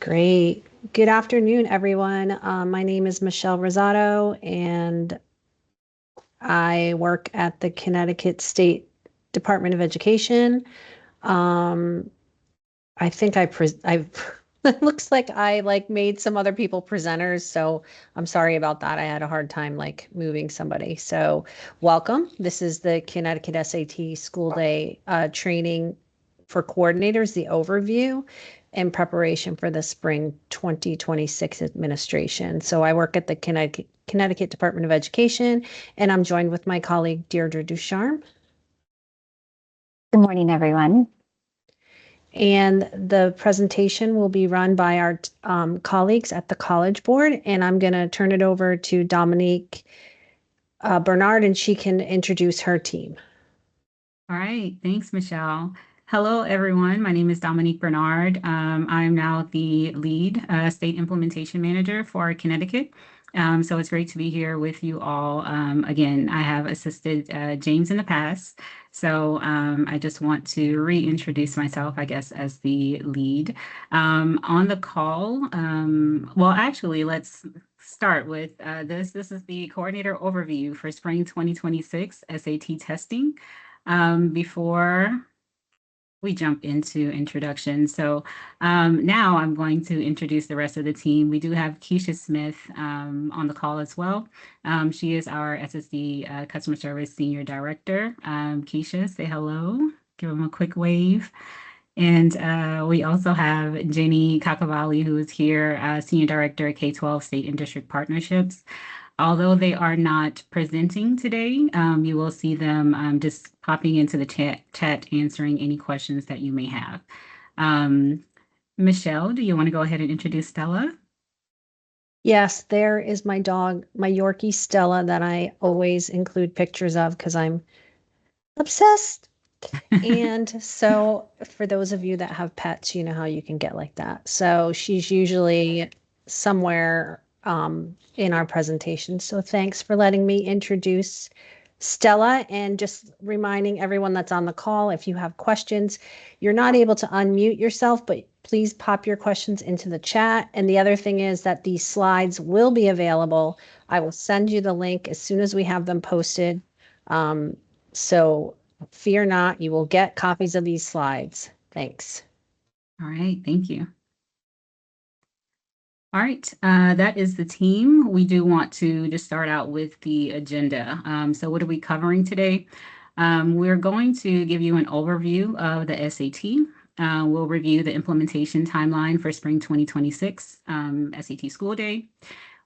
Great. Good afternoon, everyone. My name is Michelle Rosado, and I work at the Connecticut State Department of Education. Um, I think I've it looks like I made some other people presenters, so I'm sorry about that. I had a hard time moving somebody. So welcome. This is the Connecticut SAT School Day training for coordinators, the overview in preparation for the spring 2026 administration. So I work at the Connecticut Department of Education, and I'm joined with my colleague Deirdre Ducharme. Good morning, everyone. And the presentation will be run by our colleagues at the College Board. And I'm going to turn it over to Dominique Bernard, and she can introduce her team. All right. Thanks, Michelle. Hello, everyone. My name is Dominique Bernard. I'm now the lead state implementation manager for Connecticut. So it's great to be here with you all. Again, I have assisted James in the past. So I just want to reintroduce myself, I guess, as the lead. On the call, well, actually, let's start with this. This is the coordinator overview for spring 2026 SAT testing. Before we jump into introduction. So now I'm going to introduce the rest of the team. We do have Keisha Smith on the call as well. She is our SSD Customer Service Senior Director. Keisha, say hello. Give them a quick wave. And we also have Jenny Kakavalli, who is here, Senior Director at K-12 State and District Partnerships. Although they are not presenting today, you will see them just popping into the chat answering any questions that you may have. Michelle, do you want to go ahead and introduce Stella? Yes, there is my dog, my Yorkie Stella, that I always include pictures of because I'm obsessed. And so for those of you that have pets, you know how you can get like that. So she's usually somewhere in our presentation. So thanks for letting me introduce Stella, and just reminding everyone that's on the call, if you have questions, you're not able to unmute yourself, but please pop your questions into the chat. And the other thing is that these slides will be available. I will send you the link as soon as we have them posted. So fear not, you will get copies of these slides. Thanks. All right, thank you. All right, that is the team. We do want to just start out with the agenda. So what are we covering today? We're going to give you an overview of the SAT. We'll review the implementation timeline for spring 2026 SAT School Day.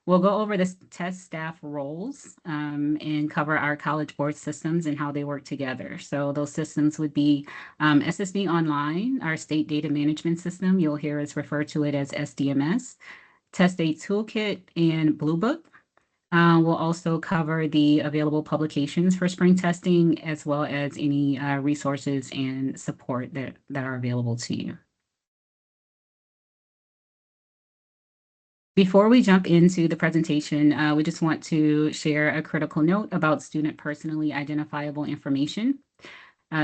We'll go over the test staff roles and cover our College Board systems and how they work together. So those systems would be SSB Online, our state data management system. You'll hear us refer to it as SDMS. Test Day Toolkit and Blue Book. We'll also cover the available publications for spring testing, as well as any resources and support that are available to you. Before we jump into the presentation, we just want to share a critical note about student personally identifiable information.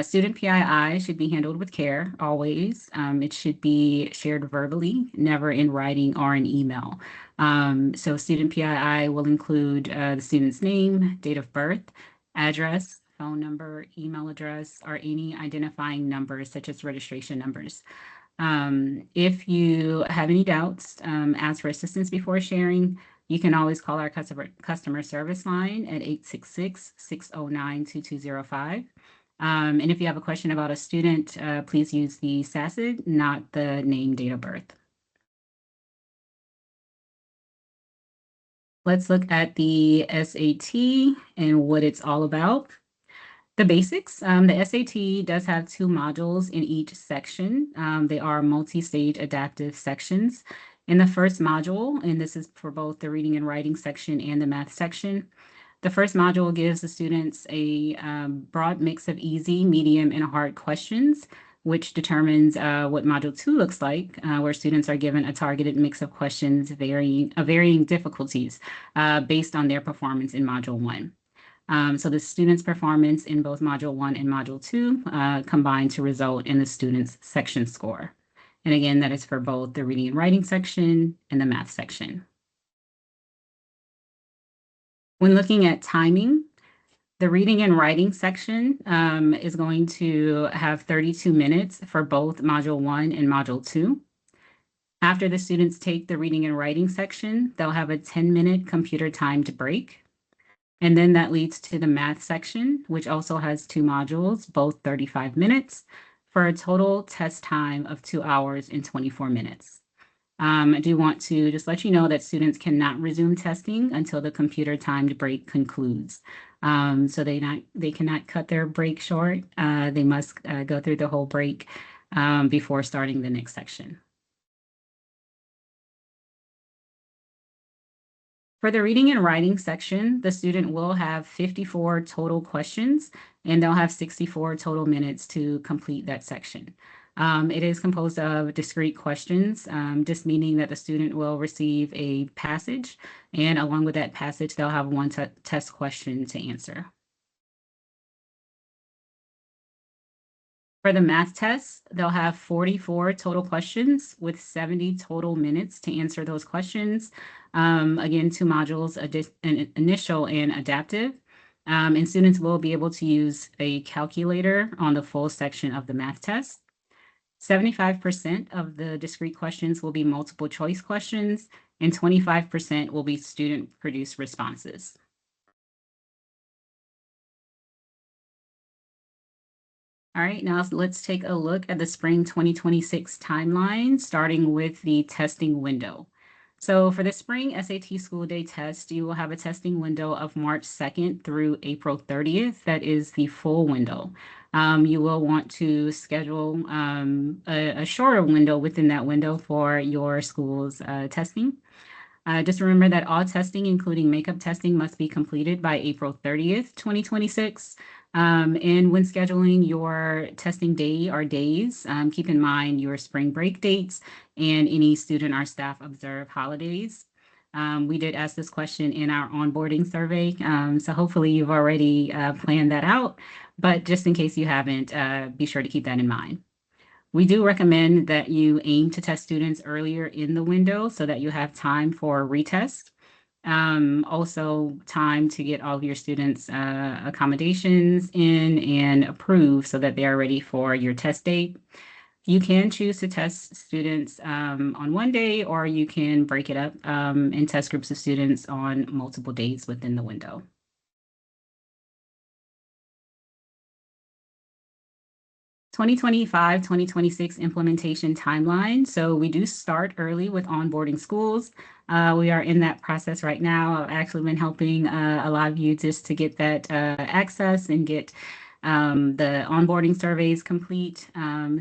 Student PII should be handled with care, always. It should be shared verbally, never in writing or an email. So student PII will include the student's name, date of birth, address, phone number, email address, or any identifying numbers such as registration numbers. If you have any doubts, ask for assistance before sharing. You can always call our customer service line at 866-609-2205. And if you have a question about a student, please use the SACID, not the name, date of birth. Let's look at the SAT and what it's all about. The basics, the SAT does have 2 modules in each section. They are multi-stage adaptive sections. In the first module, and this is for both the reading and writing section and the math section, the first module gives the students a broad mix of easy, medium, and hard questions, which determines what Module 2 looks like, where students are given a targeted mix of questions varying difficulties based on their performance in Module 1. So the student's performance in both Module 1 and Module 2 combine to result in the student's section score. And again, that is for both the reading and writing section and the math section. When looking at timing, the reading and writing section is going to have 32 minutes for both Module 1 and Module 2. After the students take the reading and writing section, they'll have a 10-minute computer timed break. And then that leads to the math section, which also has 2 modules, both 35 minutes, for a total test time of 2 hours and 24 minutes. I do want to just let you know that students cannot resume testing until the computer timed break concludes. So they cannot cut their break short. They must go through the whole break before starting the next section. For the reading and writing section, the student will have 54 total questions, and they'll have 64 total minutes to complete that section. It is composed of discrete questions, just meaning that the student will receive a passage, and along with that passage, they'll have one test question to answer. For the math test, they'll have 44 total questions with 70 total minutes to answer those questions. Again, 2 modules, initial and adaptive. And students will be able to use a calculator on the full section of the math test. 75% of the discrete questions will be multiple choice questions, and 25% will be student-produced responses. All right, now let's take a look at the spring 2026 timeline, starting with the testing window. So for the spring SAT school day test, you will have a testing window of March 2nd through April 30th. That is the full window. You will want to schedule a shorter window within that window for your school's testing. Just remember that all testing, including makeup testing, must be completed by April 30th, 2026. And when scheduling your testing day or days, keep in mind your spring break dates and any student or staff observed holidays. We did ask this question in our onboarding survey, so hopefully you've already planned that out, but just in case you haven't, be sure to keep that in mind. We do recommend that you aim to test students earlier in the window so that you have time for retest. Also time to get all of your students' accommodations in and approved so that they are ready for your test date. You can choose to test students on one day, or you can break it up and test groups of students on multiple days within the window. 2025-2026 implementation timeline. So we do start early with onboarding schools. We are in that process right now. I've actually been helping a lot of you just to get that access and get the onboarding surveys complete.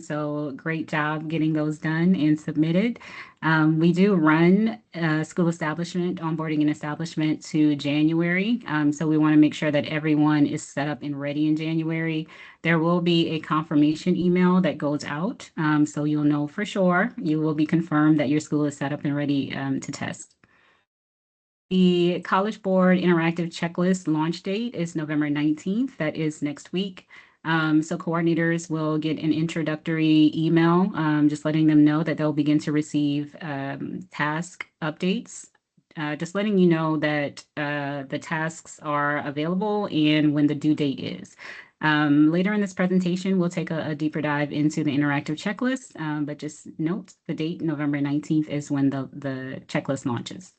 So great job getting those done and submitted. We do run school establishment, onboarding and establishment to January. So we want to make sure that everyone is set up and ready in January. There will be a confirmation email that goes out. So you'll know for sure, you will be confirmed that your school is set up and ready to test. The College Board Interactive Checklist launch date is November 19th. That is next week. So coordinators will get an introductory email, just letting them know that they'll begin to receive task updates, just letting you know that the tasks are available and when the due date is. Later in this presentation, we'll take a deeper dive into the interactive checklist, but just note the date, November 19th, is when the checklist launches.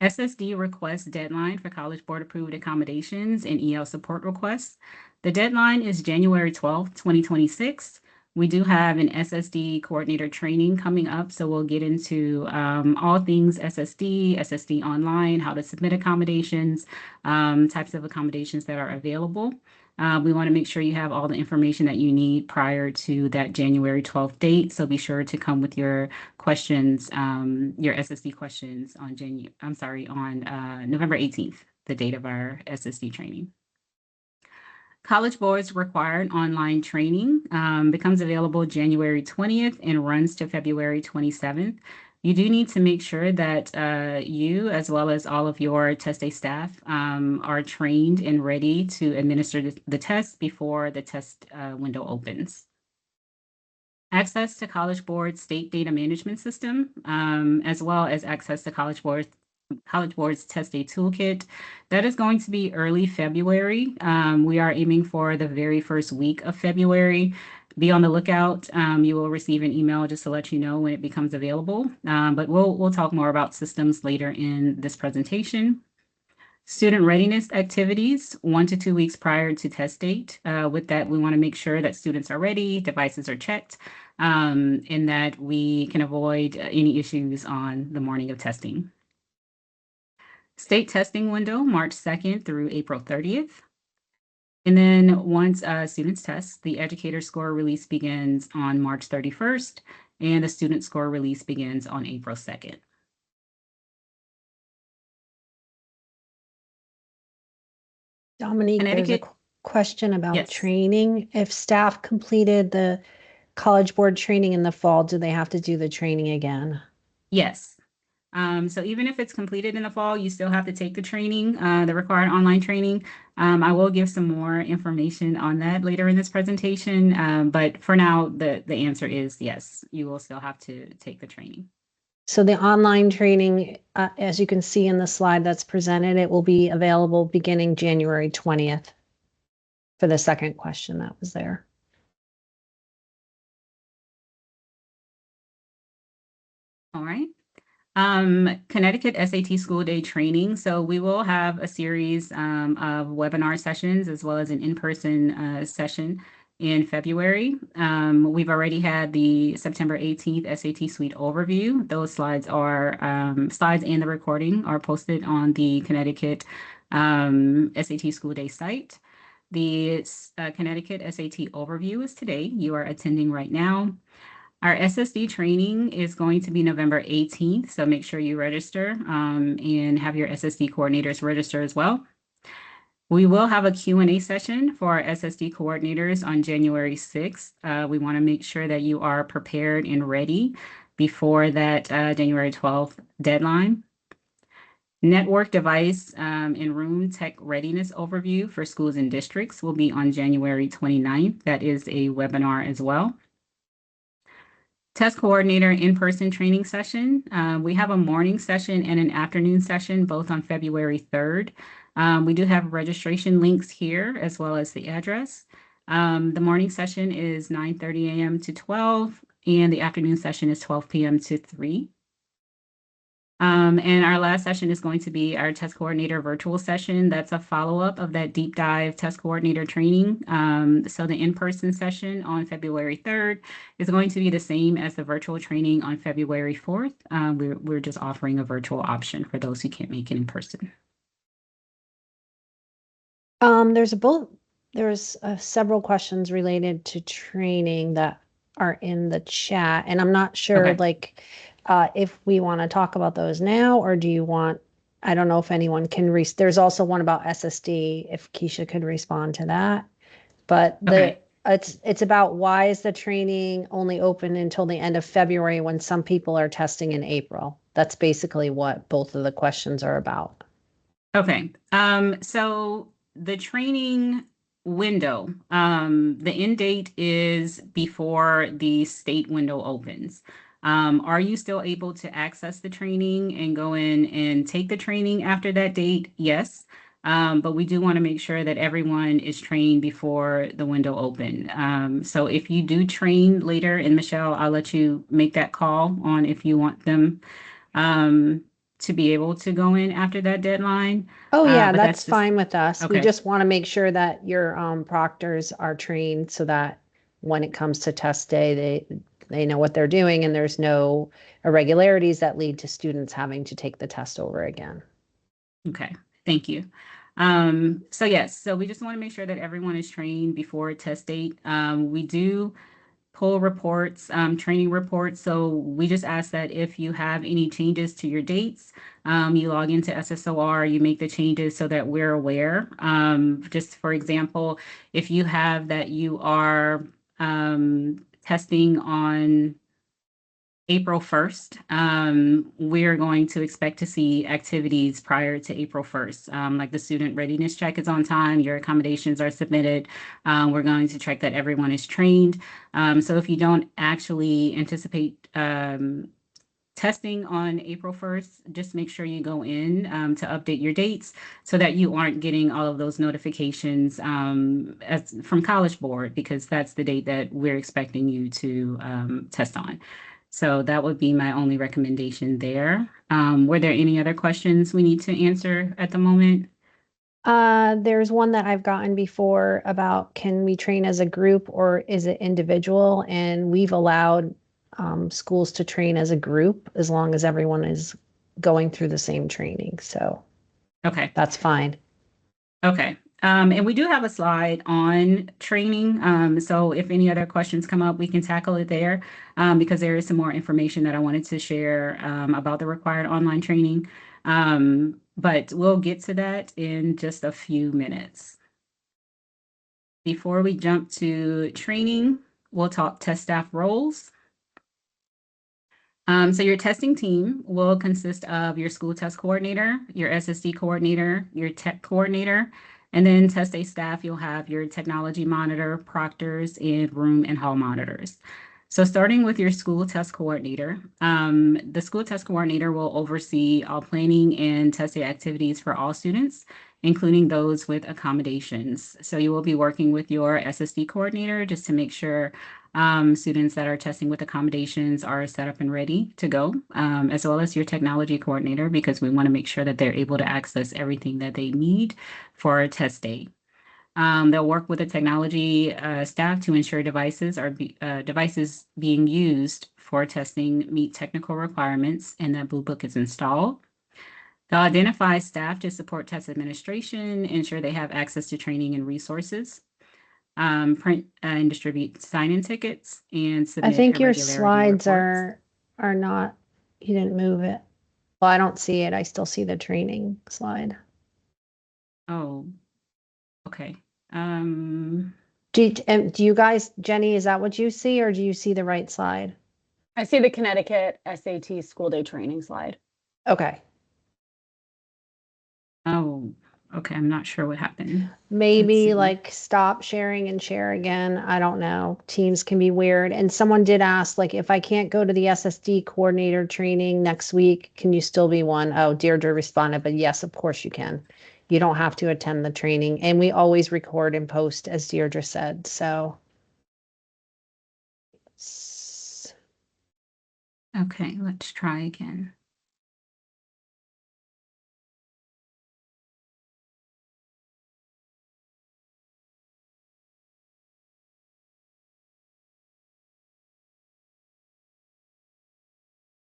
SSD request deadline for College Board approved accommodations and EL support requests. The deadline is January 12th, 2026. We do have an SSD coordinator training coming up, so we'll get into all things SSD, SSD online, how to submit accommodations, types of accommodations that are available. We want to make sure you have all the information that you need prior to that January 12th date. So be sure to come with your questions, your SSD questions on November 18th, the date of our SSD training. College Board's required online training becomes available January 20th and runs to February 27th. You do need to make sure that you, as well as all of your test day staff, are trained and ready to administer the test before the test window opens. access to College Board state data management system, as well as access to College Board's test day toolkit. That is going to be early February. We are aiming for the very first week of February. Be on the lookout. You will receive an email just to let you know when it becomes available. But we'll talk more about systems later in this presentation. Student readiness activities 1 to 2 weeks prior to test date. With that, we want to make sure that students are ready, devices are checked, and that we can avoid any issues on the morning of testing. State testing window, March 2nd through April 30th. And then once students test, the educator score release begins on March 31st, and the student score release begins on April 2nd. Dominique, there's a Connecticut, question about yes. training. If staff completed the College Board training in the fall, do they have to do the training again? Yes. So even if it's completed in the fall, you still have to take the training, the required online training. I will give some more information on that later in this presentation. But for now, the answer is yes, you will still have to take the training. So the online training, as you can see in the slide that's presented, it will be available beginning January 20th for the second question that was there. All right. Connecticut SAT School Day training. So we will have a series of webinar sessions as well as an in-person session in February. We've already had the September 18th SAT Suite overview. Those slides are slides and the recording are posted on the Connecticut SAT School Day site. The Connecticut SAT overview is today. You are attending right now. Our SSD training is going to be November 18th, so make sure you register and have your SSD coordinators register as well. We will have a Q&A session for our SSD coordinators on January 6th. We want to make sure that you are prepared and ready before that January 12th deadline. Network device and room tech readiness overview for schools and districts will be on January 29th. That is a webinar as well. Test coordinator in-person training session. We have a morning session and an afternoon session, both on February 3rd. We do have registration links here as well as the address. The morning session is 9:30 a.m. to 12, and the afternoon session is 12 p.m. to 3. And our last session is going to be our test coordinator virtual session. That's a follow-up of that deep dive test coordinator training. So the in-person session on February 3rd is going to be the same as the virtual training on February 4th. We're just offering a virtual option for those who can't make it in person. There's several questions related to training that are in the chat, and I'm not sure Okay. if we want to talk about those now, or do you want, I don't know if anyone can there's also one about SSD, if Keisha could respond to that. But Okay. it's about why is the training only open until the end of February when some people are testing in April? That's basically what both of the questions are about. Okay. So the training window, the end date is before the state window opens. Are you still able to access the training and go in and take the training after that date? Yes. But we do want to make sure that everyone is trained before the window open. So if you do train later, and Michelle, I'll let you make that call on if you want them to be able to go in after that deadline. Oh, yeah, But that's that's just, fine with us. We okay. just want to make sure that your proctors are trained so that when it comes to test day, they know what they're doing and there's no irregularities that lead to students having to take the test over again. Okay, thank you. So yes, so we just want to make sure that everyone is trained before test date. We do pull reports, training reports. So we just ask that if you have any changes to your dates, you log into SSOR, you make the changes so that we're aware. Just for example, if you have that you are testing on April 1st. We're going to expect to see activities prior to April 1st. Like the student readiness check is on time, your accommodations are submitted. We're going to check that everyone is trained. So if you don't actually anticipate testing on April 1st, just make sure you go in to update your dates so that you aren't getting all of those notifications from College Board, because that's the date that we're expecting you to test on. So that would be my only recommendation there. Were there any other questions we need to answer at the moment? There's one that I've gotten before about can we train as a group or is it individual? And we've allowed schools to train as a group as long as everyone is going through the same training. So Okay. that's fine. Okay. And we do have a slide on training. So if any other questions come up, we can tackle it there because there is some more information that I wanted to share about the required online training. But we'll get to that in just a few minutes. Before we jump to training, we'll talk test staff roles. So your testing team will consist of your school test coordinator, your SSD coordinator, your tech coordinator, and then test day staff, you'll have your technology monitor, proctors, and room and hall monitors. So starting with your school test coordinator, the school test coordinator will oversee all planning and testing activities for all students, including those with accommodations. So you will be working with your SSD coordinator just to make sure students that are testing with accommodations are set up and ready to go, as well as your technology coordinator, because we want to make sure that they're able to access everything that they need for a test day. They'll work with the technology staff to ensure devices being used for testing meet technical requirements and that Blue Book is installed. They'll identify staff to support test administration, ensure they have access to training and resources, print and distribute sign-in tickets, and I submit think your irregularity slides reports. are not, you didn't move it. Well, I don't see it. I still see the training slide. Oh, okay. Do you guys, Jenny, is that what you see or do you see the right slide? I see the Connecticut SAT school day training slide. Okay. Oh, okay. I'm not sure what happened. Maybe see. like stop sharing and share again. I don't know. Teams can be weird. And someone did ask, like, if I can't go to the SSD coordinator training next week, can you still be one? Oh, Deirdre responded, but yes, of course you can. You don't have to attend the training. And we always record and post, as Deirdre said. So. Okay, let's try again.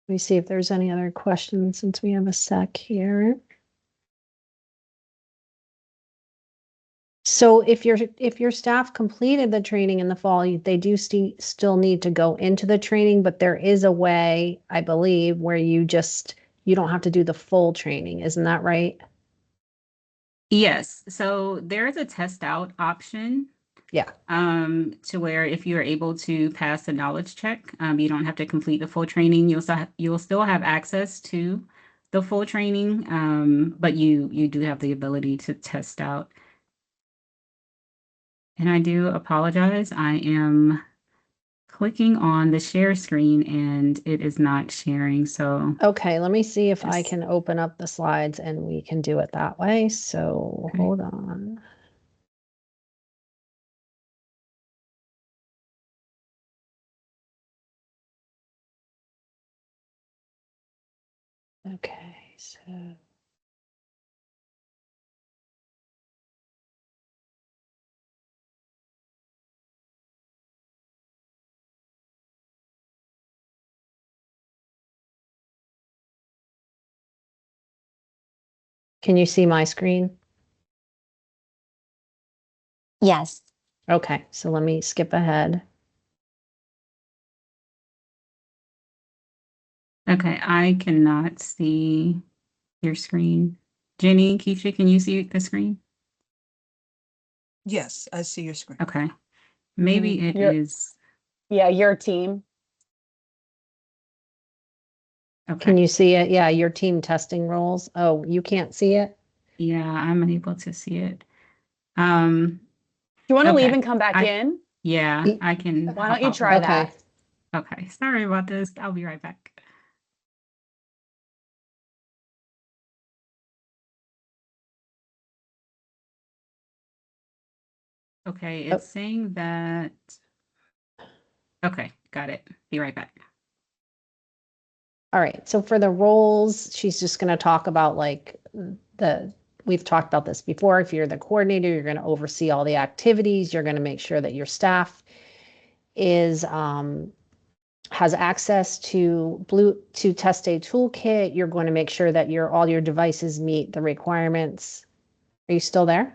Let me see if there's any other questions since we have a sec here. So if your staff completed the training in the fall, they do still need to go into the training, but there is a way, I believe, where you don't have to do the full training. Isn't that right? Yes, so there is a test out option Yeah. to where if you're able to pass the knowledge check, you don't have to complete the full training. You'll still have access to the full training, but you do have the ability to test out. And I do apologize. I am clicking on the share screen and it is not sharing. So Okay, let me see if I Yes. can open up the slides and we can do it that way. So Okay. hold on. Okay, so. Can you see my screen? Yes. Okay, so let me skip ahead. Okay, I cannot see your screen. Jenny, Keisha, can you see the screen? Yes, I see your screen. Okay. Maybe it Your- is. Yeah, your team. Can Okay. you see it? Yeah, your team testing roles. Oh, you can't see it? Yeah, I'm unable to see it. Um, Do you want to leave okay. and come back I in? Yeah, Y- I can Why hop don't you out for try a Okay. minute. that? Okay, sorry about this. I'll be right back. Okay, Oh, it's saying that. Okay, got it. Be right back. all right. So for the roles, she's just going to talk about like we've talked about this before. If you're the coordinator, you're going to oversee all the activities. You're going to make sure that your staff is has access to test a toolkit. You're going to make sure that all your devices meet the requirements. Are you still there,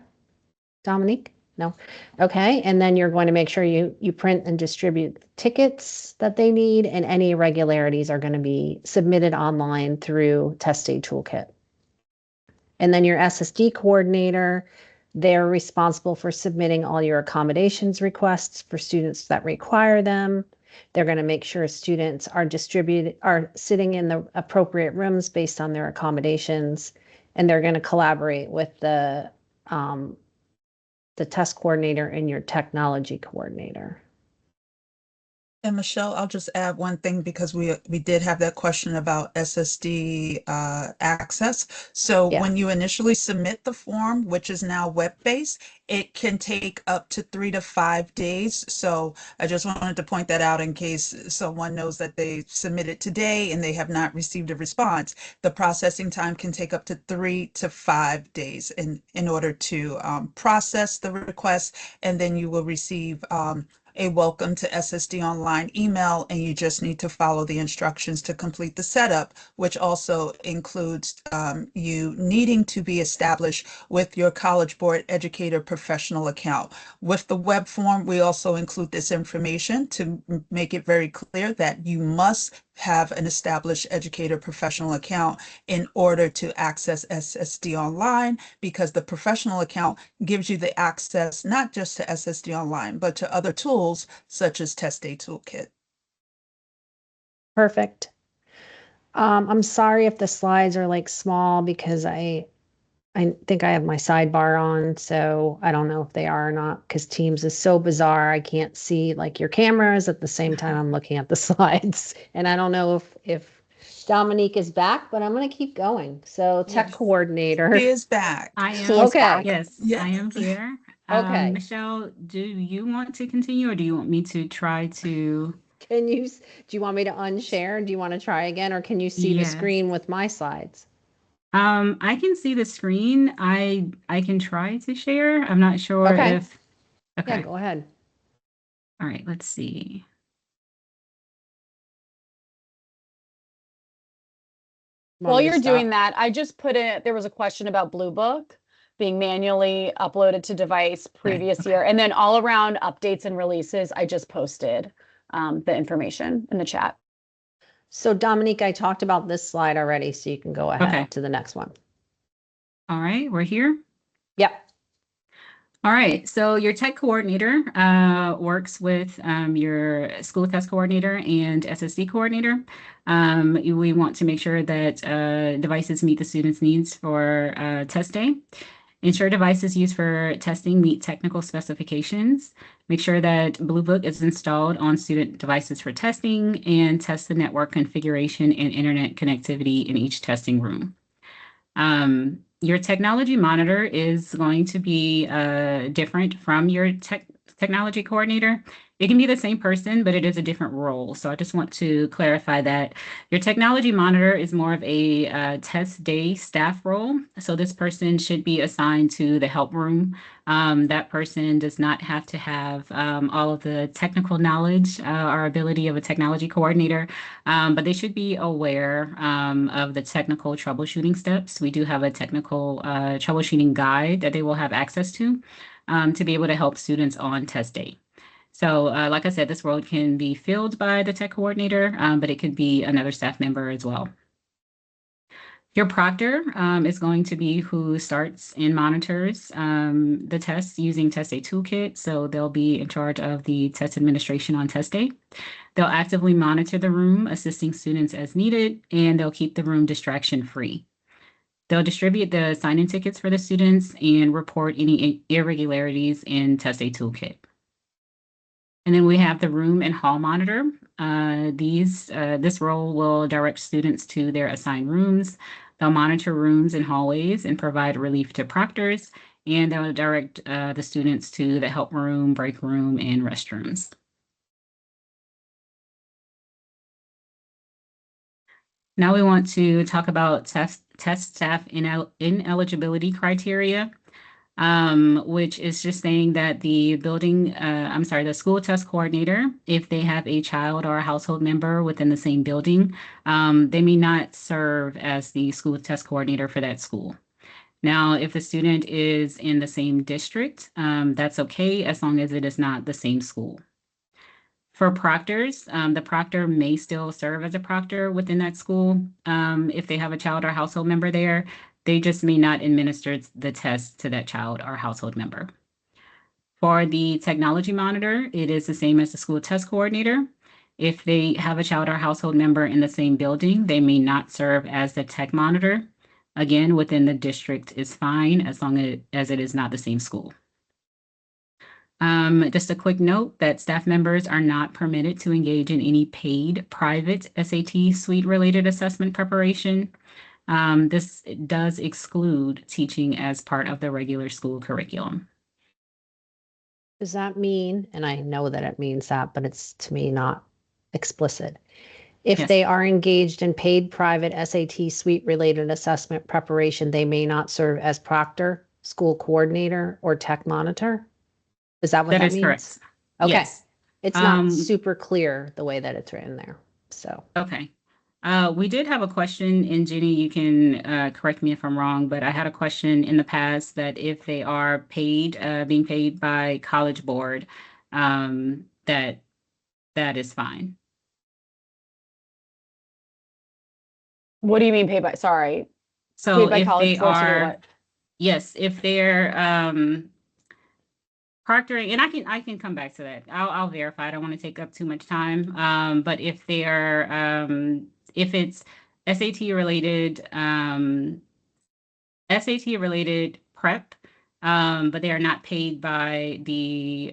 Dominique? No. Okay. And then you're going to make sure you print and distribute tickets that they need, and any irregularities are going to be submitted online through Test Aid Toolkit. And then your SSD coordinator, they're responsible for submitting all your accommodations requests for students that require them. They're going to make sure students are sitting in the appropriate rooms based on their accommodations, and they're going to collaborate with the test coordinator and your technology coordinator. And Michelle, I'll just add one thing because we did have that question about SSD access. So Yeah. when you initially submit the form, which is now web-based, it can take up to 3 to 5 days. So I just wanted to point that out in case someone knows that they submitted today and they have not received a response. The processing time can take up to 3 to 5 days in order to process the request, and then you will receive a welcome to SSD Online email, and you just need to follow the instructions to complete the setup, which also includes you needing to be established with your College Board Educator Professional account. With the web form, we also include this information to make it very clear that you must have an established Educator Professional account in order to access SSD Online, because the professional account gives you the access not just to SSD Online, but to other tools such as Test Aid Toolkit. Perfect. I'm sorry if the slides are like small because I think I have my sidebar on, so I don't know if they are or not, because Teams is so bizarre. I can't see like your cameras at the same time I'm looking at the slides. And I don't know if Dominique is back, but I'm going to keep going. So tech Yes. coordinator. He is back. I am. He is Okay. back. Yes, Yeah. I am here. Okay. Michelle, do you want to continue or do you want me to try to? Do you want me to unshare? Do you want to try again, or can you see the Yes. screen with my slides? I can see the screen. I can try to share. I'm not sure Okay. if. Yeah, Okay. go ahead. All right, let's see. While you're doing that, I just put in, there was a question about Blue Book being manually uploaded to device previous Okay. year. And then all around updates and releases, I just posted the information in the chat. So Dominique, I talked about this slide already, so you can go ahead Okay. to the next one. All right, we're here. Yep. All right, so your tech coordinator works with your school test coordinator and SSD coordinator. We want to make sure that devices meet the students' needs for test day. Ensure devices used for testing meet technical specifications. Make sure that Blue Book is installed on student devices for testing, and test the network configuration and internet connectivity in each testing room. Your technology monitor is going to be different from your technology coordinator. It can be the same person, but it is a different role. So I just want to clarify that your technology monitor is more of a test day staff role. So this person should be assigned to the help room. That person does not have to have all of the technical knowledge or ability of a technology coordinator, but they should be aware of the technical troubleshooting steps. We do have a technical troubleshooting guide that they will have access to be able to help students on test day. So like I said, this role can be filled by the tech coordinator, but it could be another staff member as well. Your proctor is going to be who starts and monitors the tests using Test Day Toolkit. So they'll be in charge of the test administration on test day. They'll actively monitor the room, assisting students as needed, and they'll keep the room distraction-free. They'll distribute the sign-in tickets for the students and report any irregularities in Test Day Toolkit. And then we have the room and hall monitor. This role will direct students to their assigned rooms. They'll monitor rooms and hallways and provide relief to proctors, and they'll direct the students to the help room, break room, and restrooms. Now we want to talk about test staff ineligibility criteria, which is just saying that the school test coordinator, if they have a child or a household member within the same building, they may not serve as the school test coordinator for that school. Now, if the student is in the same district, that's okay as long as it is not the same school. For proctors, the proctor may still serve as a proctor within that school if they have a child or household member there. They just may not administer the test to that child or household member. For the technology monitor, it is the same as the school test coordinator. If they have a child or household member in the same building, they may not serve as the tech monitor. Again, within the district is fine as long as it is not the same school. Just a quick note that staff members are not permitted to engage in any paid private SAT suite related assessment preparation. This does exclude teaching as part of the regular school curriculum. Does that mean, and I know that it means that, but it's to me not explicit. If Yes. they are engaged in paid private SAT suite related assessment preparation, they may not serve as proctor, school coordinator, or tech monitor? Is that what That that is means? correct. Okay. Yes. It's not super clear the way that it's written there. So, Okay. We did have a question, and Jenny, you can correct me if I'm wrong, but I had a question in the past that if they are paid, being paid by College Board, that is fine. What do you mean paid by? Sorry. So Paid by if College they Board to do are, what? yes, if they're proctoring, and I can come back to that. I'll verify. I don't want to take up too much time. But if they're if it's SAT related prep, but they are not paid by the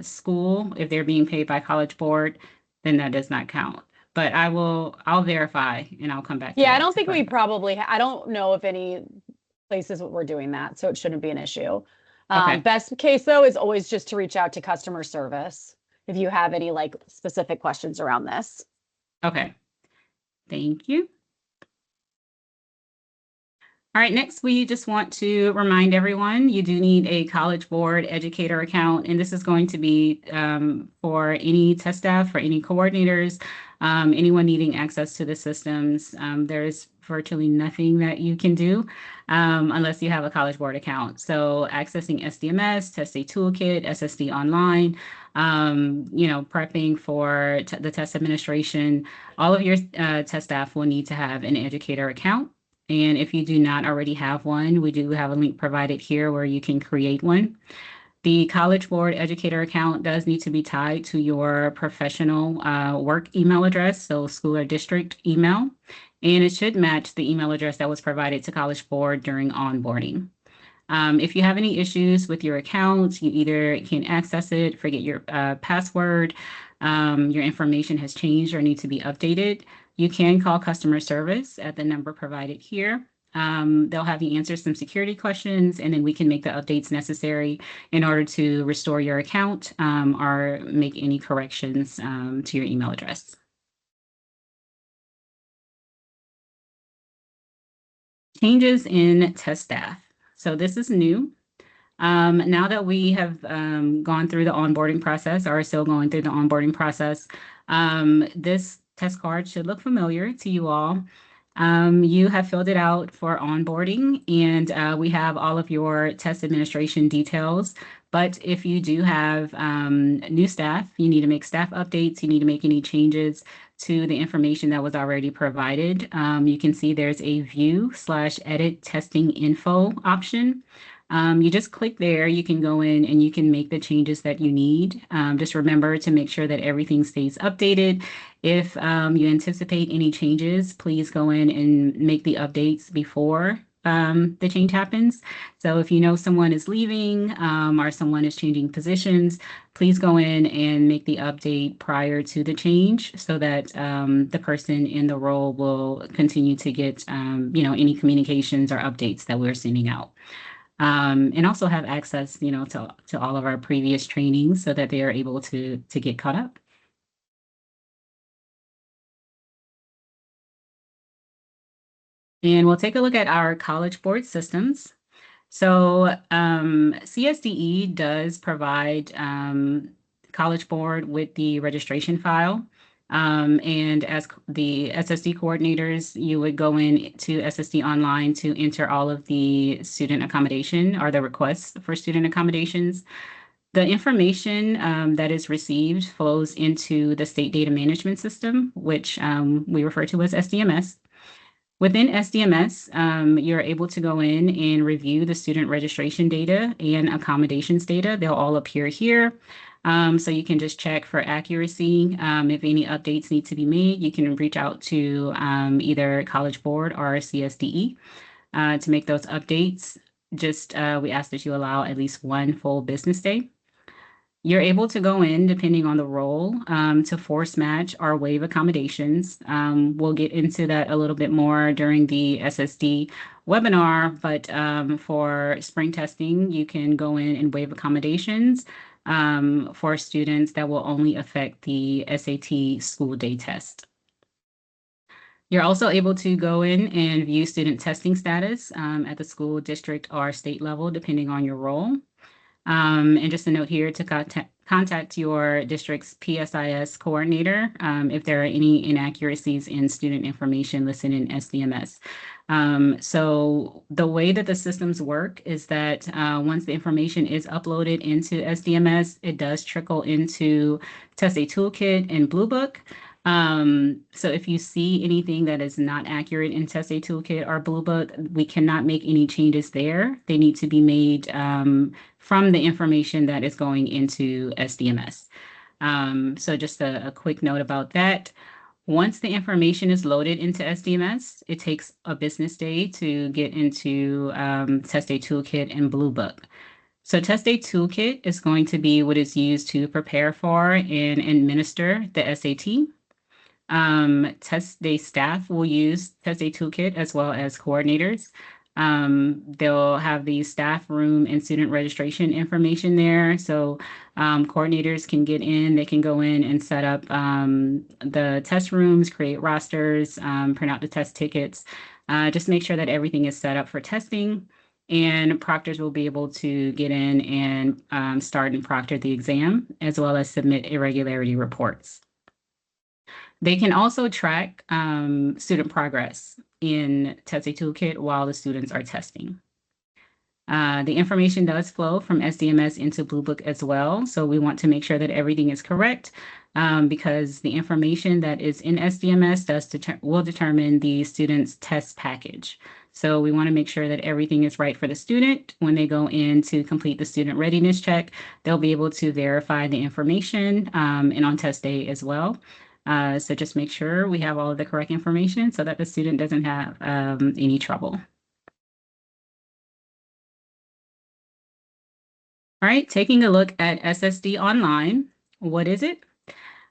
school, if they're being paid by College Board, then that does not count. But I'll verify and I'll come back to Yeah, I that don't to think we clarify. probably, I don't know if any places we're doing that, so it shouldn't be an issue. Okay. Best case though is always just to reach out to customer service if you have any like specific questions around this. Okay. Thank you. All right, next, we just want to remind everyone, you do need a College Board educator account, and this is going to be for any test staff, for any coordinators, anyone needing access to the systems. There's virtually nothing that you can do unless you have a College Board account. So accessing SDMS, Test Day Toolkit, SSD Online, prepping for the test administration, all of your test staff will need to have an educator account. And if you do not already have one, we do have a link provided here where you can create one. The College Board educator account does need to be tied to your professional work email address, so school or district email, and it should match the email address that was provided to College Board during onboarding. If you have any issues with your account, you either can't access it, forget your password, your information has changed or need to be updated, you can call customer service at the number provided here. They'll have you answer some security questions, and then we can make the updates necessary in order to restore your account or make any corrections to your email address. Changes in test staff. So this is new. Now that we have gone through the onboarding process, or are still going through the onboarding process, this test card should look familiar to you all. You have filled it out for onboarding, and we have all of your test administration details But if you do have new staff, you need to make staff updates, you need to make any changes to the information that was already provided, you can see there's a view/edit testing info option. You just click there, you can go in and you can make the changes that you need. Just remember to make sure that everything stays updated. If you anticipate any changes, please go in and make the updates before the change happens. So if you know someone is leaving or someone is changing positions, please go in and make the update prior to the change so that the person in the role will continue to get any communications or updates that we're sending out. And also have access, to all of our previous trainings so that they are able to get caught up. And we'll take a look at our College Board systems. So CSDE does provide College Board with the registration file. And as the SSD coordinators, you would go in to SSD Online to enter all of the student accommodation or the requests for student accommodations. The information that is received flows into the State Data Management System, which we refer to as SDMS. Within SDMS, you're able to go in and review the student registration data and accommodations data. They'll all appear here. So you can just check for accuracy. If any updates need to be made, you can reach out to either College Board or CSDE to make those updates. Just we ask that you allow at least one full business day. You're able to go in, depending on the role, to force match or waive accommodations. We'll get into that a little bit more during the SSD webinar, but for spring testing, you can go in and waive accommodations for students that will only affect the SAT school day test. You're also able to go in and view student testing status at the school, district, or state level, depending on your role. And just a note here to contact your district's PSIS coordinator if there are any inaccuracies in student information listed in SDMS. So the way that the systems work is that once the information is uploaded into SDMS, it does trickle into Test A Toolkit and Blue Book. So if you see anything that is not accurate in Test A Toolkit or Blue Book, we cannot make any changes there. They need to be made from the information that is going into SDMS. So just a quick note about that. Once the information is loaded into SDMS, it takes a business day to get into Test A Toolkit and Blue Book. So Test A Toolkit is going to be what is used to prepare for and administer the SAT. Test Day staff will use Test A Toolkit as well as coordinators. They'll have the staff room and student registration information there. So coordinators can get in, they can go in and set up the test rooms, create rosters, print out the test tickets, just make sure that everything is set up for testing. And proctors will be able to get in and start and proctor the exam, as well as submit irregularity reports. They can also track student progress in Test A Toolkit while the students are testing. The information does flow from SDMS into Blue Book as well. So we want to make sure that everything is correct because the information that is in SDMS will determine the student's test package. So we want to make sure that everything is right for the student. When they go in to complete the student readiness check, they'll be able to verify the information and on test day as well. So just make sure we have all of the correct information so that the student doesn't have any trouble. All right, taking a look at SSD Online. What is it?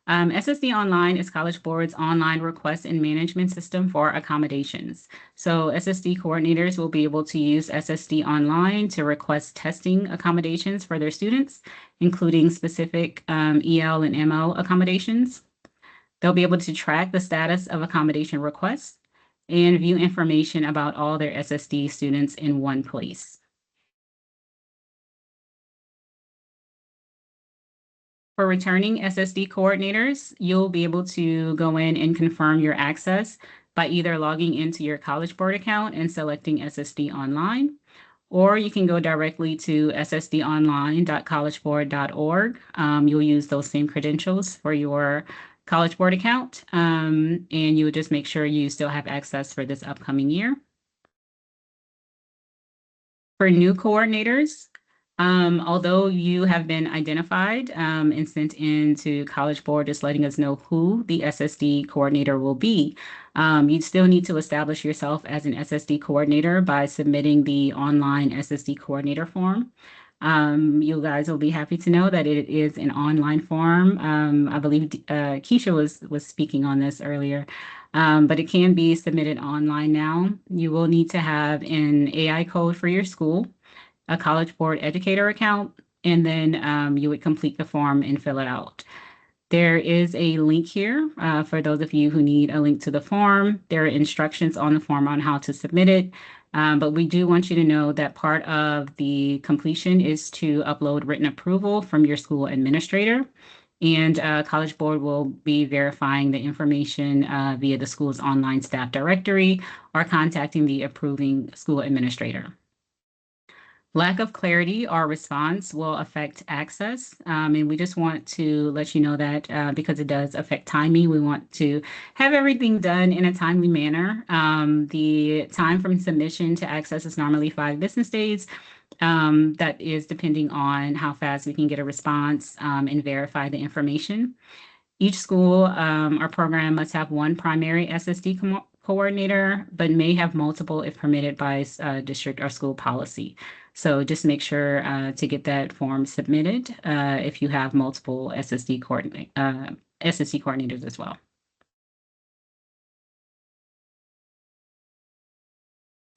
SSD Online is College Board's online request and management system for accommodations. So SSD coordinators will be able to use SSD Online to request testing accommodations for their students, including specific EL and ML accommodations. They'll be able to track the status of accommodation requests and view information about all their SSD students in one place. For returning SSD coordinators, you'll be able to go in and confirm your access by either logging into your College Board account and selecting SSD Online, or you can go directly to ssdonline.collegeboard.org. You'll use those same credentials for your College Board account, and you would just make sure you still have access for this upcoming year. For new coordinators, although you have been identified and sent in to College Board just letting us know who the SSD coordinator will be, you still need to establish yourself as an SSD coordinator by submitting the online SSD coordinator form. You guys will be happy to know that it is an online form. I believe Keisha was speaking on this earlier. But it can be submitted online now. You will need to have an AI code for your school, a College Board educator account, and then you would complete the form and fill it out. There is a link here for those of you who need a link to the form. There are instructions on the form on how to submit it. But we do want you to know that part of the completion is to upload written approval from your school administrator. And College Board will be verifying the information via the school's online staff directory or contacting the approving school administrator. Lack of clarity or response will affect access. And we just want to let you know that because it does affect timing, we want to have everything done in a timely manner. The time from submission to access is normally 5 business days. That is depending on how fast we can get a response and verify the information. Each school or program must have one primary SSD coordinator, but may have multiple if permitted by district or school policy. So just make sure to get that form submitted if you have multiple SSD coordinators as well.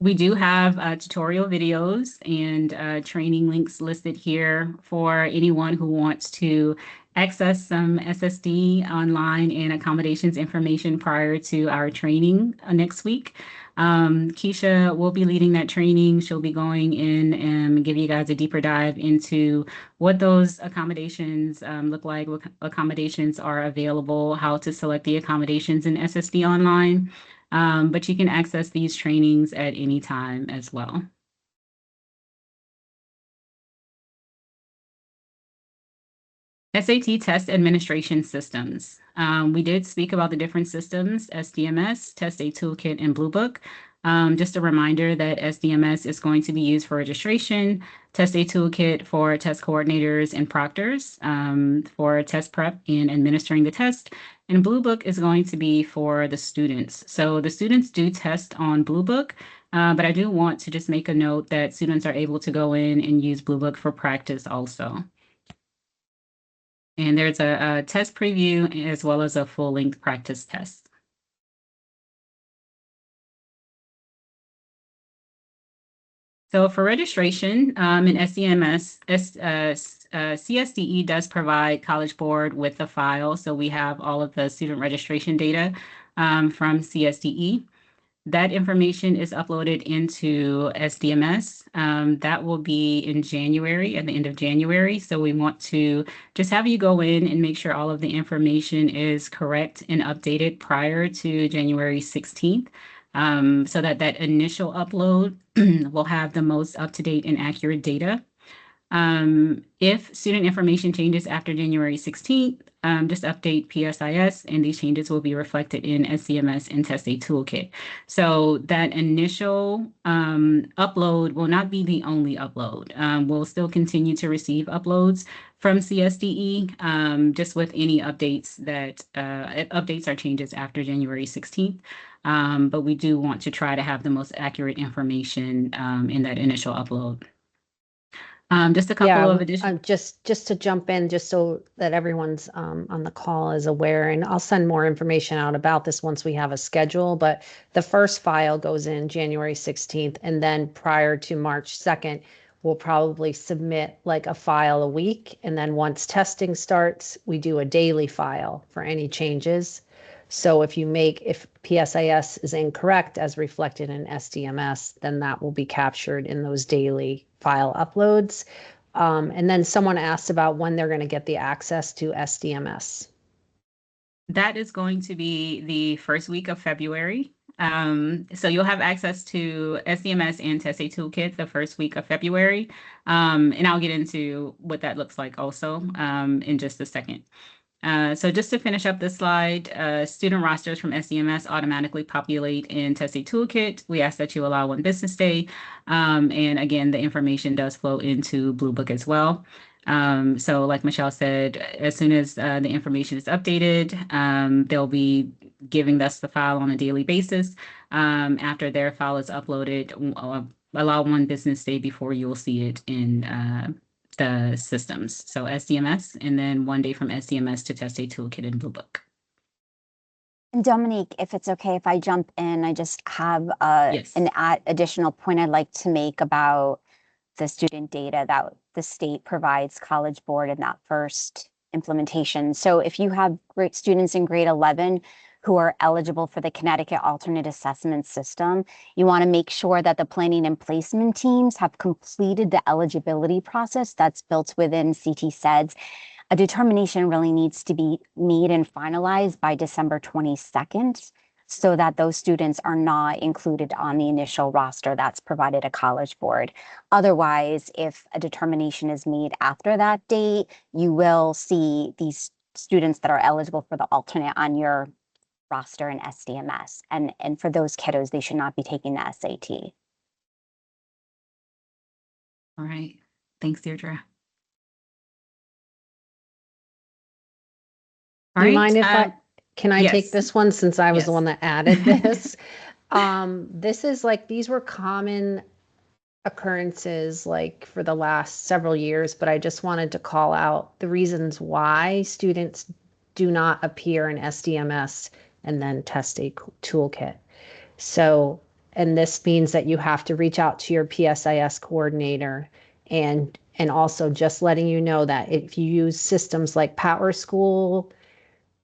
We do have tutorial videos and training links listed here for anyone who wants to access some SSD online and accommodations information prior to our training next week. Keisha will be leading that training. She'll be going in and give you guys a deeper dive into what those accommodations look like, what accommodations are available, how to select the accommodations in SSD online. But you can access these trainings at any time as well. SAT test administration systems. We did speak about the different systems, SDMS, Test A Toolkit, and Blue Book. Just a reminder that SDMS is going to be used for registration, Test A Toolkit for test coordinators and proctors for test prep and administering the test. And Blue Book is going to be for the students. So the students do test on Blue Book, but I do want to just make a note that students are able to go in and use Blue Book for practice also. And there's a test preview as well as a full-length practice test. So for registration in SDMS, CSDE does provide College Board with the file. So we have all of the student registration data from CSDE. That information is uploaded into SDMS. That will be in January, at the end of January. So we want to just have you go in and make sure all of the information is correct and updated prior to January 16th. So that initial upload will have the most up-to-date and accurate data. If student information changes after January 16th, just update PSIS and these changes will be reflected in SDMS and Test A Toolkit. So that initial upload will not be the only upload. We'll still continue to receive uploads from CSDE just with any updates that updates or changes after January 16th. But we do want to try to have the most accurate information in that initial upload. Just a couple of additional. Just to jump in, just so that everyone's on the call is aware, and I'll send more information out about this once we have a schedule. But the first file goes in January 16th, and then prior to March 2nd, we'll probably submit like a file a week. And then once testing starts, we do a daily file for any changes. So if PSIS is incorrect as reflected in SDMS, then that will be captured in those daily file uploads. And then someone asked about when they're going to get the access to SDMS. That is going to be the first week of February. So you'll have access to SDMS and Test A Toolkit the first week of February. And I'll get into what that looks like also in just a second. So just to finish up this slide, student rosters from SDMS automatically populate in Test A Toolkit. We ask that you allow 1 business day. And again, the information does flow into Blue Book as well. So like Michelle said, as soon as the information is updated, they'll be giving us the file on a daily basis. After their file is uploaded, allow 1 business day before you'll see it in the systems. So SDMS, and then 1 day from SDMS to Test A Toolkit in Blue Book. And Dominique, if it's okay if I jump in, I just have Yes. an additional point I'd like to make about the student data that the state provides College Board in that first implementation. So if you have great students in grade 11 who are eligible for the Connecticut Alternate Assessment System, you want to make sure that the planning and placement teams have completed the eligibility process that's built within CT-SEDS. A determination really needs to be made and finalized by December 22nd so that those students are not included on the initial roster that's provided a College Board. Otherwise, if a determination is made after that date, you will see these students that are eligible for the alternate on your roster in SDMS. And for those kiddos, they should not be taking the SAT. All right. Thanks, Deirdre. Do you mind if can I take yes. this one since I was the Yes. one that added this? This is like, these were common occurrences like for the last several years, but I just wanted to call out the reasons why students do not appear in SDMS and then Test A Toolkit. So, and this means that you have to reach out to your PSIS coordinator, and also just letting you know that if you use systems like PowerSchool,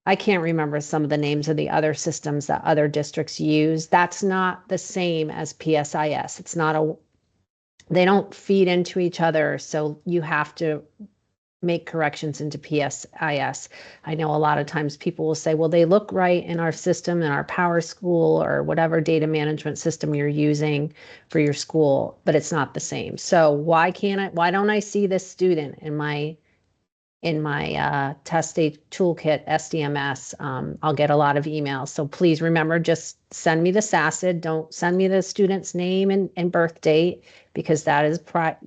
I can't remember some of the names of the other systems that other districts use. That's not the same as PSIS. It's not they don't feed into each other. So you have to make corrections into PSIS. I know a lot of times people will say, well, they look right in our system, in our PowerSchool or whatever data management system you're using for your school, but it's not the same. So why don't I see this student in my Test A Toolkit SDMS? I'll get a lot of emails. So please remember, just send me the SACID. Don't send me the student's name and birth date, because that is PI.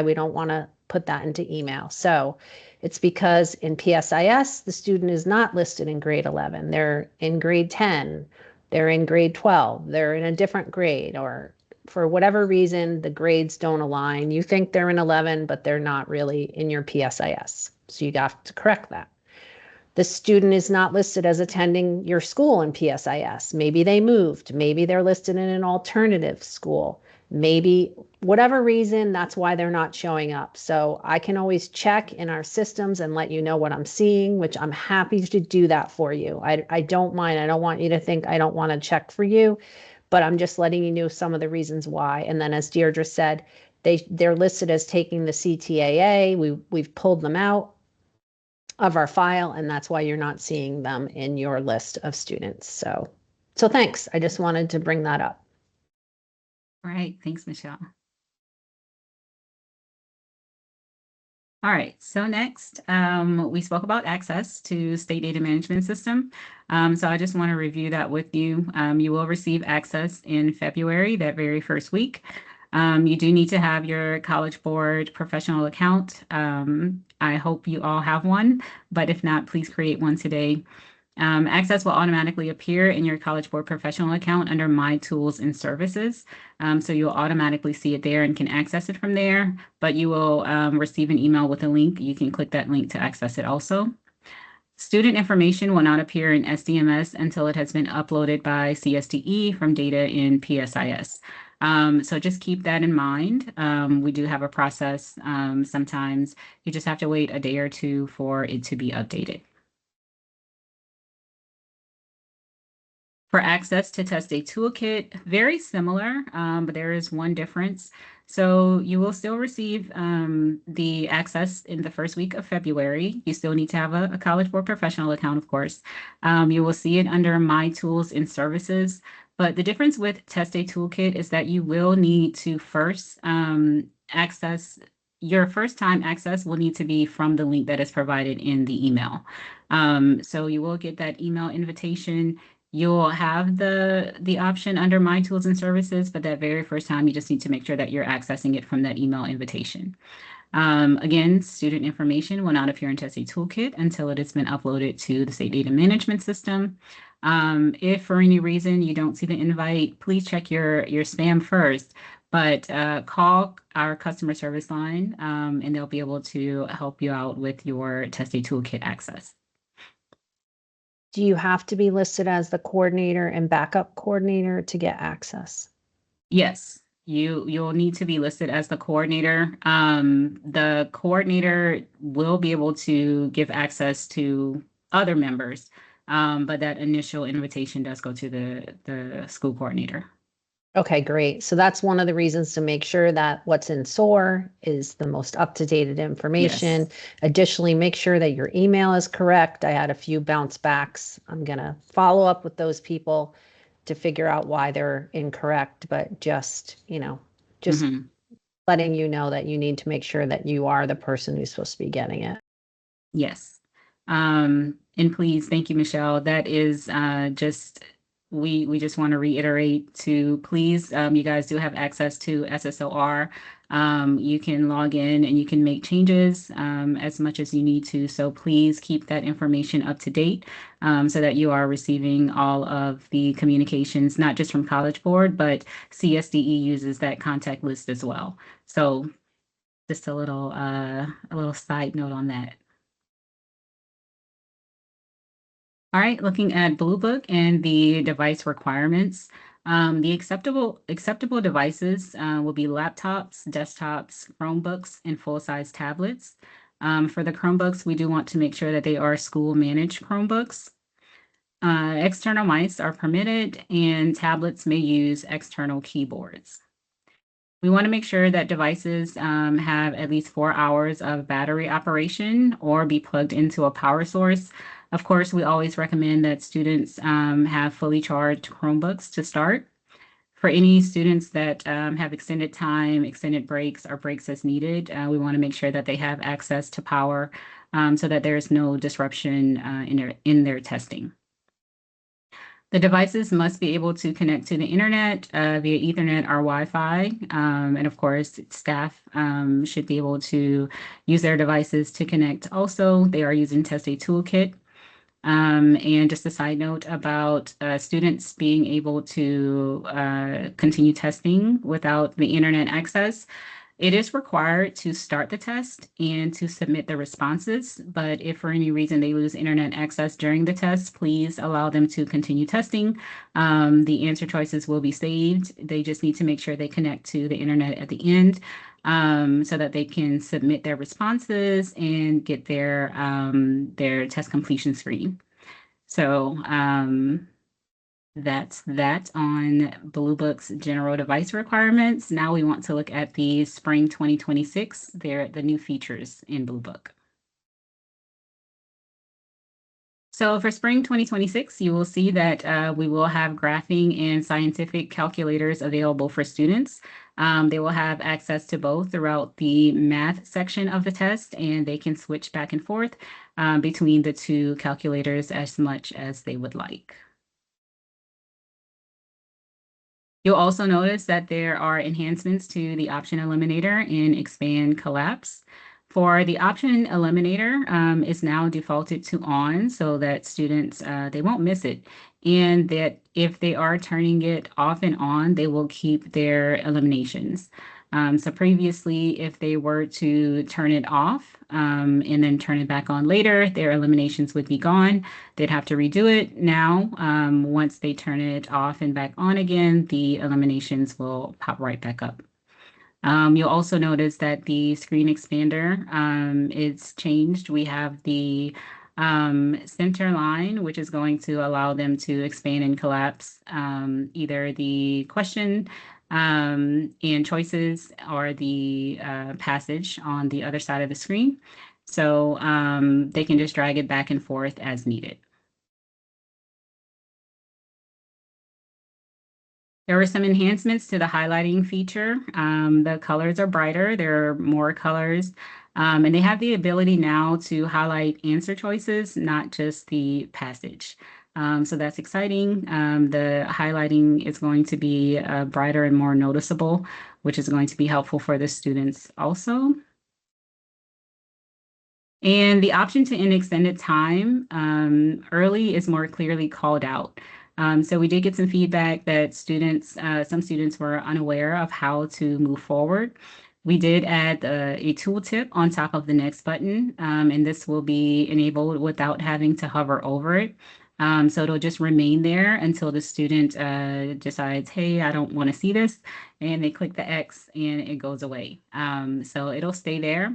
We don't want to put that into email. So it's because in PSIS, the student is not listed in grade 11. They're in grade 10. They're in grade 12. They're in a different grade, or for whatever reason, the grades don't align. You think they're in 11, but they're not really in your PSIS. So you have to correct that. The student is not listed as attending your school in PSIS. Maybe they moved. Maybe they're listed in an alternative school. Maybe whatever reason, that's why they're not showing up. So I can always check in our systems and let you know what I'm seeing, which I'm happy to do that for you. I don't mind. I don't want you to think I don't want to check for you, but I'm just letting you know some of the reasons why. And then as Deirdre said, they're listed as taking the CTAA. We've pulled them out of our file, and that's why you're not seeing them in your list of students. So thanks. I just wanted to bring that up. All right. Thanks, Michelle. All right, so next, we spoke about access to state data management system. So I just want to review that with you. You will receive access in February, that very first week. You do need to have your College Board professional account. I hope you all have one, but if not, please create one today. Access will automatically appear in your College Board professional account under My Tools and Services. So you'll automatically see it there and can access it from there, but you will receive an email with a link. You can click that link to access it also. Student information will not appear in SDMS until it has been uploaded by CSDE from data in PSIS. So just keep that in mind. We do have a process. Sometimes you just have to wait a day or two for it to be updated. For access to Test A Toolkit, very similar, but there is one difference. So you will still receive the access in the first week of February. You still need to have a College Board professional account, of course. You will see it under My Tools and Services. But the difference with Test Day Toolkit is that you will need to first access, your first time access will need to be from the link that is provided in the email. So you will get that email invitation. You'll have the option under My Tools and Services, but that very first time, you just need to make sure that you're accessing it from that email invitation. Again, student information will not appear in Test Day Toolkit until it has been uploaded to the State Data Management System. If for any reason you don't see the invite, please check your spam first, but call our customer service line and they'll be able to help you out with your Test Day Toolkit access. Do you have to be listed as the coordinator and backup coordinator to get access? Yes, you'll need to be listed as the coordinator. The coordinator will be able to give access to other members, but that initial invitation does go to the school coordinator. Okay, great. So that's one of the reasons to make sure that what's in SOAR is the most up-to-date information. Yes. Additionally, make sure that your email is correct. I had a few bounce backs. I'm going to follow up with those people to figure out why they're incorrect, but just Mhm. letting you know that you need to make sure that you are the person who's supposed to be getting it. Yes. And please, thank you, Michelle. That is just, we just want to reiterate to please, you guys do have access to SSOR. You can log in and you can make changes as much as you need to. So please keep that information up to date so that you are receiving all of the communications, not just from College Board, but CSDE uses that contact list as well. So just a little side note on that. All right, looking at Blue Book and the device requirements. The acceptable devices will be laptops, desktops, Chromebooks, and full-size tablets. For the Chromebooks, we do want to make sure that they are school-managed Chromebooks. External mice are permitted, and tablets may use external keyboards. We want to make sure that devices have at least 4 hours of battery operation or be plugged into a power source. Of course, we always recommend that students have fully charged Chromebooks to start. For any students that have extended time, extended breaks, or breaks as needed, we want to make sure that they have access to power so that there is no disruption in their testing. The devices must be able to connect to the internet via Ethernet or Wi-Fi. And of course, staff should be able to use their devices to connect. Also, they are using Test Day Toolkit. And just a side note about students being able to continue testing without the internet access. It is required to start the test and to submit the responses, but if for any reason they lose internet access during the test, please allow them to continue testing. The answer choices will be saved. They just need to make sure they connect to the internet at the end so that they can submit their responses and get their test completion screen. So that's that on Blue Book's general device requirements. Now we want to look at the spring 2026, the new features in Blue Book. So for spring 2026, you will see that we will have graphing and scientific calculators available for students. They will have access to both throughout the math section of the test, and they can switch back and forth between the two calculators as much as they would like. You'll also notice that there are enhancements to the option eliminator in Expand Collapse. For the option eliminator is now defaulted to on so that students, they won't miss it. And that if they are turning it off and on, they will keep their eliminations. So previously, if they were to turn it off and then turn it back on later, their eliminations would be gone. They'd have to redo it. Now, once they turn it off and back on again, the eliminations will pop right back up. You'll also notice that the screen expander is changed. We have the center line, which is going to allow them to expand and collapse either the question And choices are the passage on the other side of the screen. So they can just drag it back and forth as needed. There were some enhancements to the highlighting feature. The colors are brighter. There are more colors. And they have the ability now to highlight answer choices, not just the passage. So that's exciting. The highlighting is going to be brighter and more noticeable, which is going to be helpful for the students also. And the option to end extended time early is more clearly called out. So we did get some feedback that some students were unaware of how to move forward. We did add a tooltip on top of the next button, and this will be enabled without having to hover over it. So it'll just remain there until the student decides, hey, I don't want to see this, and they click the X and it goes away. So it'll stay there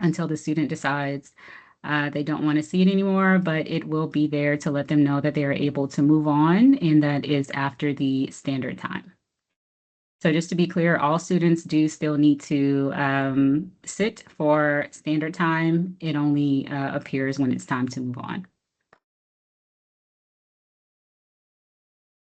until the student decides they don't want to see it anymore, but it will be there to let them know that they are able to move on, and that is after the standard time. So just to be clear, all students do still need to sit for standard time. It only appears when it's time to move on.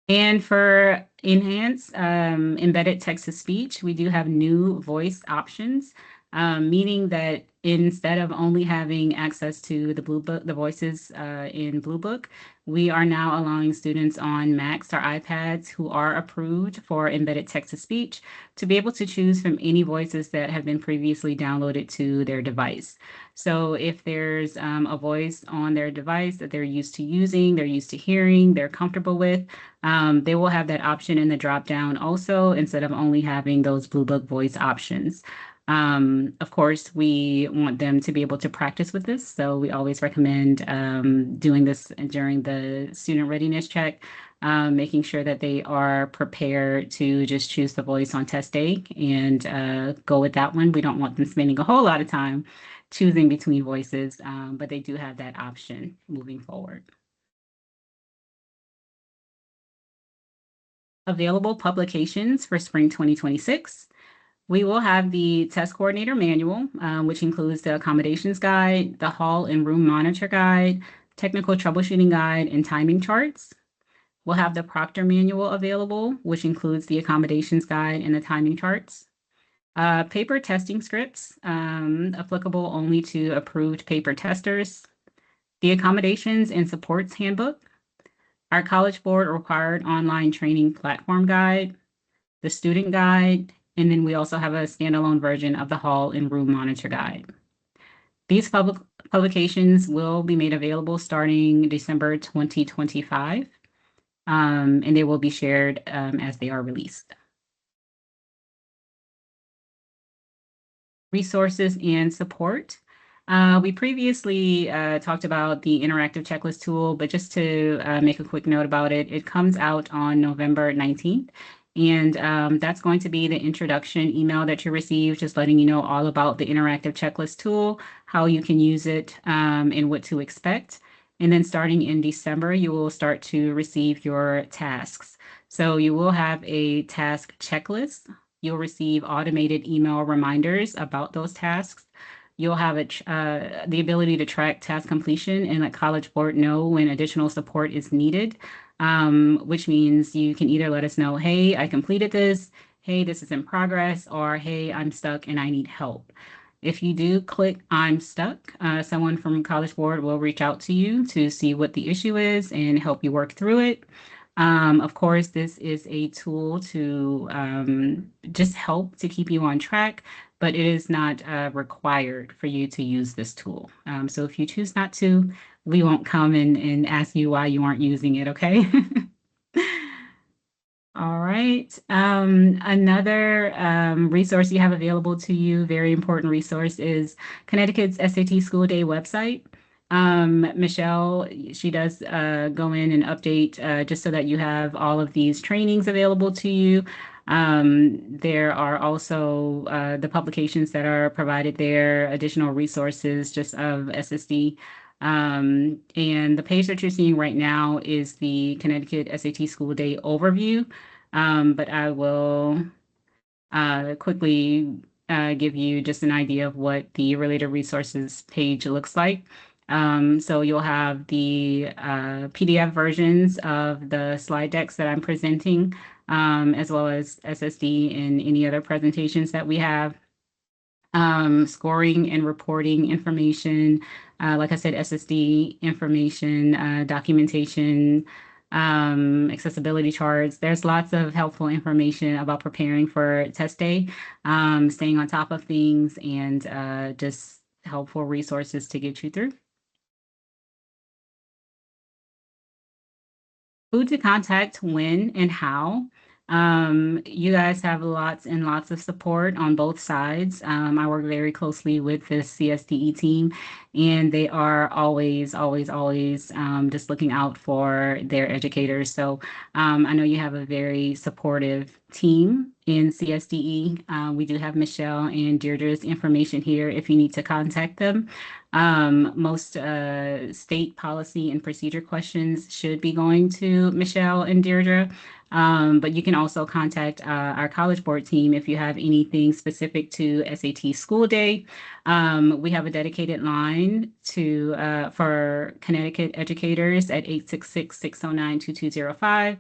And for enhanced embedded text-to-speech, we do have new voice options, meaning that instead of only having access to the Blue Book, the voices in Blue Book, we are now allowing students on Macs or iPads who are approved for embedded text-to-speech to be able to choose from any voices that have been previously downloaded to their device. So if there's a voice on their device that they're used to using, they're used to hearing, they're comfortable with, they will have that option in the drop down also, instead of only having those Blue Book voice options. Of course, we want them to be able to practice with this. So we always recommend doing this during the student readiness check, making sure that they are prepared to just choose the voice on test day and go with that one. We don't want them spending a whole lot of time choosing between voices, but they do have that option moving forward. Available publications for spring 2026. We will have the test coordinator manual, which includes the accommodations guide, the hall and room monitor guide, technical troubleshooting guide, and timing charts. We'll have the proctor manual available, which includes the accommodations guide and the timing charts. Paper testing scripts, applicable only to approved paper testers. The accommodations and supports handbook. Our College Board required online training platform guide, the student guide, and then we also have a standalone version of the hall and room monitor guide. These publications will be made available starting December 2025, and they will be shared as they are released. Resources and support. We previously talked about the interactive checklist tool, but just to make a quick note about it, it comes out on November 19th. And that's going to be the introduction email that you receive, just letting you know all about the interactive checklist tool, how you can use it, and what to expect. And then starting in December, you will start to receive your tasks. So you will have a task checklist. You'll receive automated email reminders about those tasks. You'll have the ability to track task completion and let College Board know when additional support is needed, which means you can either let us know, hey, I completed this, hey, this is in progress, or hey, I'm stuck and I need help. If you do click I'm stuck, someone from College Board will reach out to you to see what the issue is and help you work through it. Of course, this is a tool to just help to keep you on track, but it is not required for you to use this tool. So if you choose not to, we won't come and ask you why you aren't using it, okay? All right. Another resource you have available to you, very important resource, is Connecticut's SAT School Day website. Michelle, she does go in and update just so that you have all of these trainings available to you. There are also the publications that are provided there, additional resources just of SSD. And the page that you're seeing right now is the Connecticut SAT School Day overview. but I will quickly give you just an idea of what the related resources page looks like. So you'll have the PDF versions of the slide decks that I'm presenting, as well as SSD and any other presentations that we have. Scoring and reporting information, like I said, SSD information, documentation, accessibility charts. There's lots of helpful information about preparing for test day, staying on top of things, and just helpful resources to get you through. Who to contact, when, and how. You guys have lots and lots of support on both sides. I work very closely with the CSDE team, and they are always, always, always just looking out for their educators. So I know you have a very supportive team in CSDE. We do have Michelle and Deirdre's information here if you need to contact them. Most state policy and procedure questions should be going to Michelle and Deirdre. But you can also contact our College Board team if you have anything specific to SAT School Day. We have a dedicated line for Connecticut educators at 866-609-2205.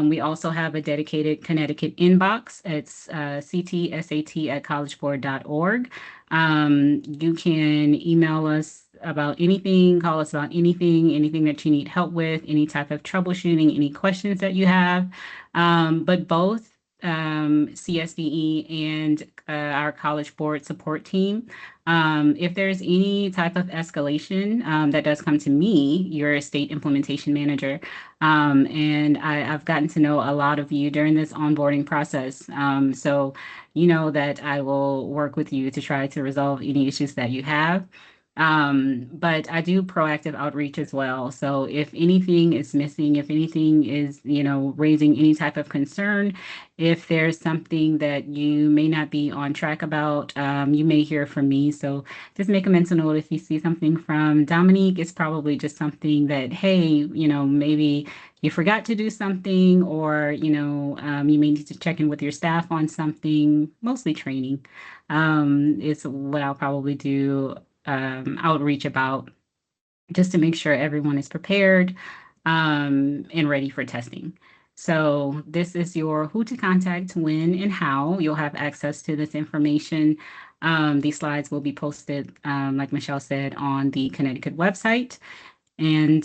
We also have a dedicated Connecticut inbox. It's ctsat@collegeboard.org. You can email us about anything, call us about anything that you need help with, any type of troubleshooting, any questions that you have. But both CSDE and our College Board support team, if there's any type of escalation that does come to me, your state implementation manager, and I've gotten to know a lot of you during this onboarding process. So you know that I will work with you to try to resolve any issues that you have. But I do proactive outreach as well. So if anything is missing, if anything is, raising any type of concern, if there's something that you may not be on track about, you may hear from me. So just make a mental note if you see something from Dominique, it's probably just something that, hey, maybe you forgot to do something, or, you may need to check in with your staff on something, mostly training, is what I'll probably do outreach about, just to make sure everyone is prepared and ready for testing. So this is your who to contact, when, and how. You'll have access to this information. These slides will be posted, like Michelle said, on the Connecticut website. And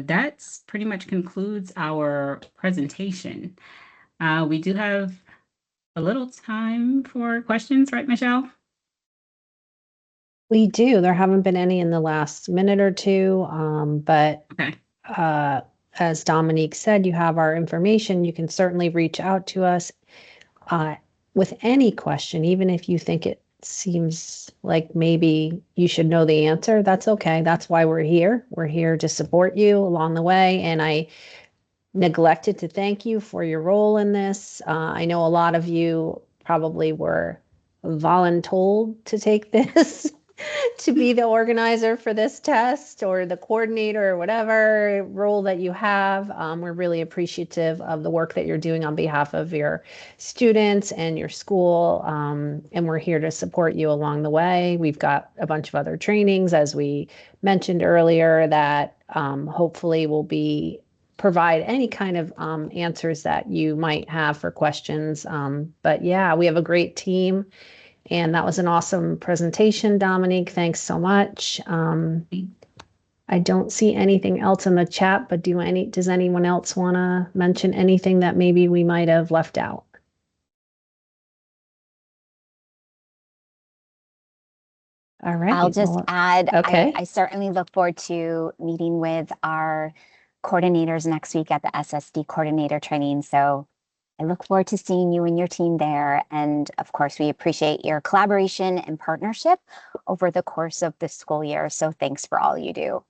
that's pretty much concludes our presentation. We do have a little time for questions, right, Michelle? We do. There haven't been any in the last minute or two, but Okay. As Dominique said, you have our information. You can certainly reach out to us with any question, even if you think it seems like maybe you should know the answer. That's okay. That's why we're here. We're here to support you along the way. And I neglected to thank you for your role in this. I know a lot of you probably were voluntold to take this to be the organizer for this test, or the coordinator, or whatever role that you have. We're really appreciative of the work that you're doing on behalf of your students and your school. And we're here to support you along the way. We've got a bunch of other trainings, as we mentioned earlier, that hopefully will provide any kind of answers that you might have for questions. But yeah, we have a great team. And that was an awesome presentation, Dominique. Thanks so much. I don't see anything else in the chat, but does anyone else want to mention anything that maybe we might have left out? All right. I'll just add, okay. I certainly look forward to meeting with our coordinators next week at the SSD coordinator training. So I look forward to seeing you and your team there. And of course, we appreciate your collaboration and partnership over the course of this school year. So thanks for all you do.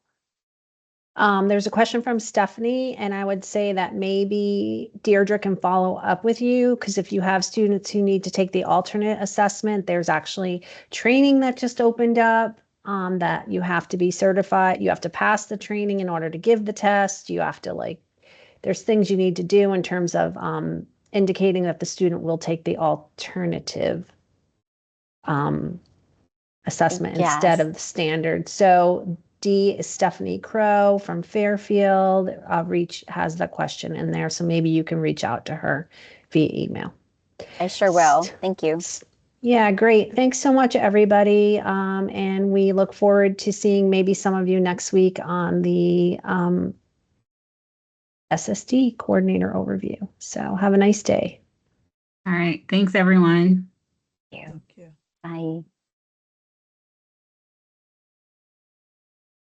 There's a question from Stephanie, and I would say that maybe Deirdre can follow up with you, because if you have students who need to take the alternate assessment, there's actually training that just opened up that you have to be certified. You have to pass the training in order to give the test. You have to there's things you need to do in terms of indicating that the student will take the alternative assessment instead Yes. of the standard. So D is Stephanie Crow from Fairfield. Has the question in there, so maybe you can reach out to her via email. I sure will. Thank you. Yeah, great. Thanks so much, everybody. And we look forward to seeing maybe some of you next week on the SSD coordinator overview. So have a nice day. All right. Thanks, everyone. Thank you. Thank you. Bye.